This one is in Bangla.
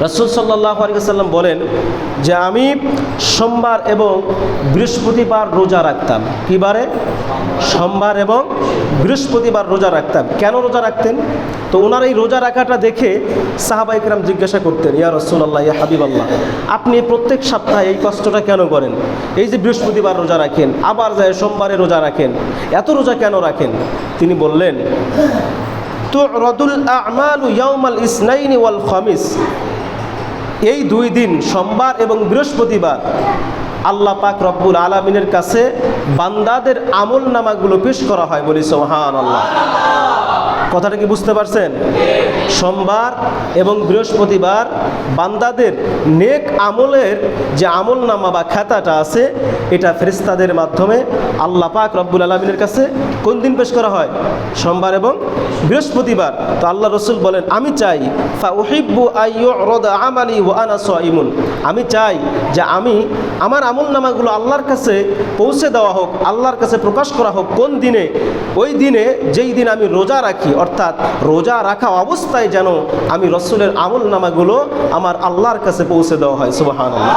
রাসূল সাল্লাল্লাহু আলাইহি ওয়াসাল্লাম বলেন যে আমি সোমবার এবং বৃহস্পতিবার রোজা রাখতাম। কী বারে? সোমবার এবং বৃহস্পতিবার রোজা রাখতাম। কেন রোজা রাখতেন? তো ওনার এই রোজা রাখাটা দেখে সাহাবায়ে কেরাম জিজ্ঞাসা করতেন, ইয়া রাসূলুল্লাহ, ইয়া হাবিবাল্লাহ, আপনি প্রত্যেক সপ্তাহে এই কষ্টটা কেন করেন? এই যে বৃহস্পতিবার রোজা রাখেন, আবার যায় সোমবারে রোজা রাখেন, এত রোজা কেন রাখেন? তিনি বললেন, তু'রাদুল আ'মালু ইয়াউমাল ইসনাইনি ওয়াল খামিস, এই দুই দিন সোমবার এবং বৃহস্পতিবার আল্লাহ পাক রব্বুল আলামিনের কাছে বান্দাদের আমল নামাগুলো পেশ করা হয়। বলি সুবহানাল্লাহ। কথাটা কি বুঝতে পারছেন? সোমবার এবং বৃহস্পতিবার বান্দাদের নেক আমলের যে আমল নামা বা খাতাটা আছে, এটা ফেরেশতাদের মাধ্যমে আল্লাহ পাক রব্বুল আলামিনের কাছে কোন দিন পেশ করা হয়? সোমবার এবং বৃহস্পতিবার। তো আল্লাহ রসুল বলেন, আমি চাই ফা উহিব্বু আইয়ুরদা আমালি ওয়া আনা সাইমুন, আমি চাই যে আমার আমল নামাগুলো আল্লাহর কাছে পৌঁছে দেওয়া হোক, আল্লাহর কাছে প্রকাশ করা হোক। কোন দিনে? ওই দিনে যেই দিন আমি রোজা রাখি, অর্থাৎ রোজা রাখা অবস্থায় যেন আমি রসুলের আমল নামাগুলো আমার আল্লাহর কাছে পৌঁছে দেওয়া হয়। সুবহানাল্লাহ।